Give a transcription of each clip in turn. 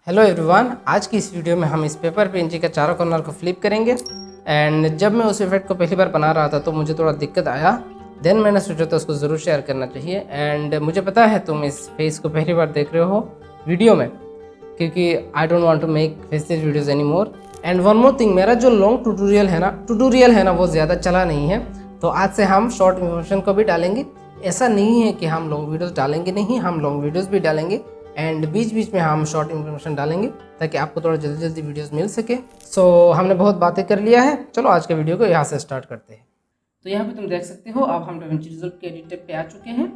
Hello everyone, आज की इस वीडियो में हम इस पेपर पेंसिल का चारों कॉर्नर को फ्लिप करेंगे। एंड जब मैं उस इफेक्ट को पहली बार बना रहा था तो मुझे थोड़ा दिक्कत आया। देन मैंने सोचा था उसको ज़रूर शेयर करना चाहिए। एंड मुझे पता है तुम इस फेस को पहली बार देख रहे हो वीडियो में, क्योंकि I don't want to make faces videos any more. And one more thing, मेरा जो लॉन्ग ट्यूटोरियल है ना वो ज़्यादा चला नहीं है, तो आज से हम शॉर्ट इन्फॉर्मेशन को भी डालेंगे। ऐसा नहीं है कि हम लॉन्ग वीडियोज़ डालेंगे नहीं, हम लॉन्ग वीडियोज़ भी डालेंगे एंड बीच बीच में हम शॉर्ट इन्फॉर्मेशन डालेंगे ताकि आपको थोड़ा जल्दी जल्दी वीडियोस मिल सके। सो हमने बहुत बातें कर लिया है, चलो आज के वीडियो को यहाँ से स्टार्ट करते हैं। तो यहाँ पे तुम देख सकते हो अब हम DaVinci Resolve के एडिटर पे आ चुके हैं।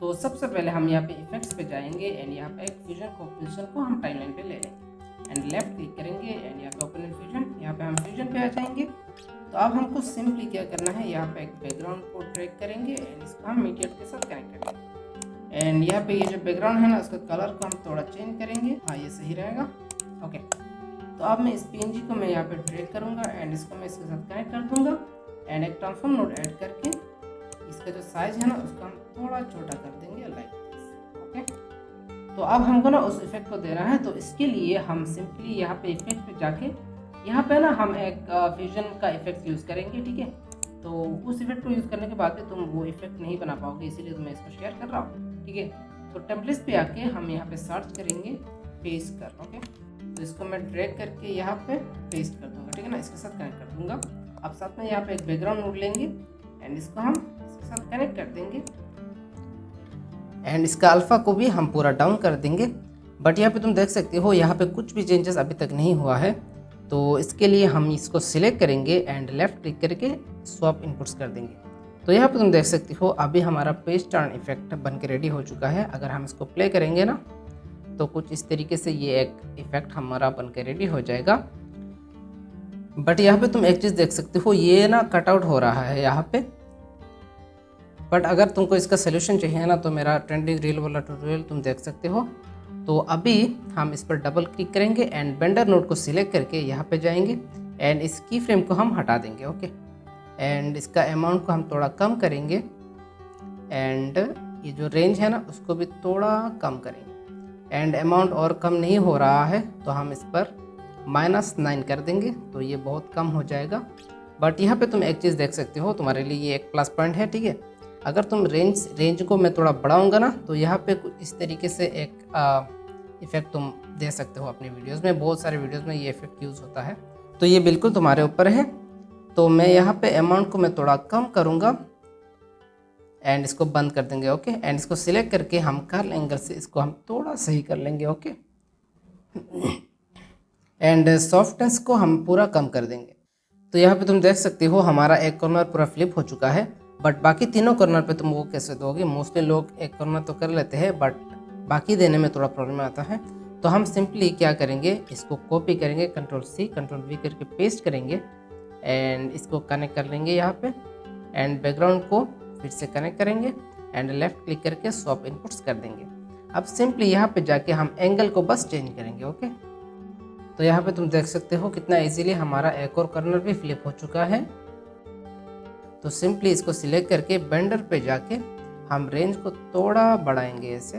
तो सबसे पहले हम यहाँ पे इफेक्ट्स पे जाएंगे एंड यहाँ पे एक फ्यूजन कंपोजिशन को हम टाइमलाइन पे ले लेंगे एंड लेफ्ट क्लिक करेंगे एंड यहाँ पे ओपन इन फ्यूजन, यहाँ पे हम फ्यूजन पे आ जाएंगे। तो अब हमको सिंपली क्या करना है, यहाँ पे एक बैकग्राउंड को ड्रैग करेंगे एंड इसको हम मीडियट के साथ कनेक्ट करेंगे। एंड यहाँ पे ये जो बैकग्राउंड है ना उसका कलर को हम थोड़ा चेंज करेंगे, हाँ ये सही रहेगा। ओके, तो अब मैं इस PNG को मैं यहाँ पे ड्रैग करूँगा एंड इसको मैं इसके साथ कनेक्ट कर दूंगा एंड एक ट्रांसफॉर्म नोड ऐड करके इसका जो साइज है ना उसको हम थोड़ा छोटा कर देंगे लाइक दिस। ओके, तो अब हमको ना उस इफेक्ट को देना है, तो इसके लिए हम सिंपली यहाँ पे इफेक्ट पे जाके यहाँ पे ना हम एक फ्यूजन का इफेक्ट यूज़ करेंगे। ठीक है, तो उस इफेक्ट को यूज़ करने के बाद तुम वो इफेक्ट नहीं बना पाओगे, इसीलिए तो मैं इसको शेयर कर रहा हूँ। ठीक है, तो टेम्पलेट्स पे आके हम यहाँ पे सर्च करेंगे पेस्ट कर। ओके, तो इसको मैं ड्रैग करके यहाँ पे पेस्ट कर दूंगा। ठीक है ना, इसके साथ कनेक्ट कर दूंगा। अब साथ में यहाँ पे एक बैकग्राउंड नोड लेंगे एंड इसको हम इसके साथ कनेक्ट कर देंगे एंड इसका अल्फा को भी हम पूरा डाउन कर देंगे। बट यहाँ पे तुम देख सकते हो यहाँ पे कुछ भी चेंजेस अभी तक नहीं हुआ है, तो इसके लिए हम इसको सिलेक्ट करेंगे एंड लेफ्ट क्लिक करके स्वैप इनपुट्स कर देंगे। तो यहाँ पे तुम देख सकते हो अभी हमारा पेज टर्न इफेक्ट बन के रेडी हो चुका है। अगर हम इसको प्ले करेंगे ना तो कुछ इस तरीके से ये एक इफेक्ट हमारा बन के रेडी हो जाएगा। बट यहाँ पे तुम एक चीज़ देख सकते हो, ये ना कट आउट हो रहा है यहाँ पे। बट अगर तुमको इसका सोल्यूशन चाहिए ना तो मेरा ट्रेंडिंग रील वाला ट्यूटोरियल तुम देख सकते हो। तो अभी हम इस पर डबल क्लिक करेंगे एंड बेंडर नोड को सिलेक्ट करके यहाँ पे जाएंगे एंड इस की फ्रेम को हम हटा देंगे। ओके, एंड इसका अमाउंट को हम थोड़ा कम करेंगे एंड ये जो रेंज है ना उसको भी थोड़ा कम करेंगे एंड अमाउंट और कम नहीं हो रहा है तो हम इस पर -9 कर देंगे, तो ये बहुत कम हो जाएगा। बट यहाँ पे तुम एक चीज़ देख सकते हो, तुम्हारे लिए ये एक प्लस पॉइंट है। ठीक है, अगर तुम रेंज को मैं थोड़ा बढ़ाऊँगा ना तो यहाँ पे कुछ इस तरीके से एक इफ़ेक्ट तुम दे सकते हो अपनी वीडियोज़ में। बहुत सारे वीडियोज़ में ये इफ़ेक्ट यूज़ होता है, तो ये बिल्कुल तुम्हारे ऊपर है। तो मैं यहाँ पे अमाउंट को मैं थोड़ा कम करूँगा एंड इसको बंद कर देंगे। ओके, एंड इसको सिलेक्ट करके हम कर्ल एंगल से इसको हम थोड़ा सही कर लेंगे। ओके, एंड सॉफ्टनेस को हम पूरा कम कर देंगे। तो यहाँ पे तुम देख सकते हो हमारा एक कॉर्नर पूरा फ्लिप हो चुका है। बट बाकी तीनों कॉर्नर पे तुम वो कैसे दोगे? मोस्टली लोग एक कॉर्नर तो कर लेते हैं बट बाकी देने में थोड़ा प्रॉब्लम आता है। तो हम सिंपली क्या करेंगे, इसको कॉपी करेंगे, Ctrl+C Ctrl+V करके पेस्ट करेंगे एंड इसको कनेक्ट कर लेंगे यहाँ पे एंड बैकग्राउंड को फिर से कनेक्ट करेंगे एंड लेफ्ट क्लिक करके स्वैप इनपुट्स कर देंगे। अब सिंपली यहाँ पे जाके हम एंगल को बस चेंज करेंगे। ओके, तो यहाँ पे तुम देख सकते हो कितना इजीली हमारा एक और कॉर्नर भी फ्लिप हो चुका है। तो सिंपली इसको सिलेक्ट करके बेंडर पे जाके हम रेंज को थोड़ा बढ़ाएंगे ऐसे,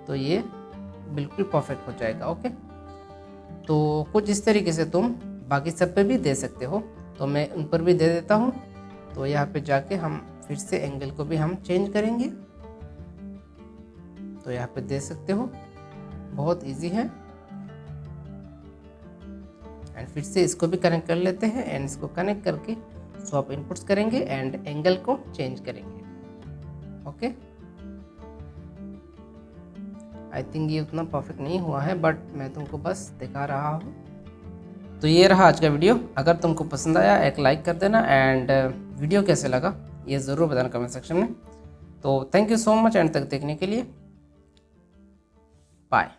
तो ये बिल्कुल परफेक्ट हो जाएगा। ओके, तो कुछ इस तरीके से तुम बाकी सब पे भी दे सकते हो, तो मैं उन पर भी दे देता हूँ। तो यहाँ पे जाके हम फिर से एंगल को भी हम चेंज करेंगे, तो यहाँ पे दे सकते हो, बहुत इजी है। एंड फिर से इसको भी कनेक्ट कर लेते हैं एंड इसको कनेक्ट करके स्वैप इनपुट्स करेंगे एंड एंगल को चेंज करेंगे। ओके, आई थिंक ये उतना परफेक्ट नहीं हुआ है बट मैं तुमको बस दिखा रहा हूँ। तो ये रहा आज का वीडियो। अगर तुमको पसंद आया एक लाइक कर देना एंड वीडियो कैसे लगा ये ज़रूर बताना कमेंट सेक्शन में। तो thank you so much and तक देखने के लिए। बाय।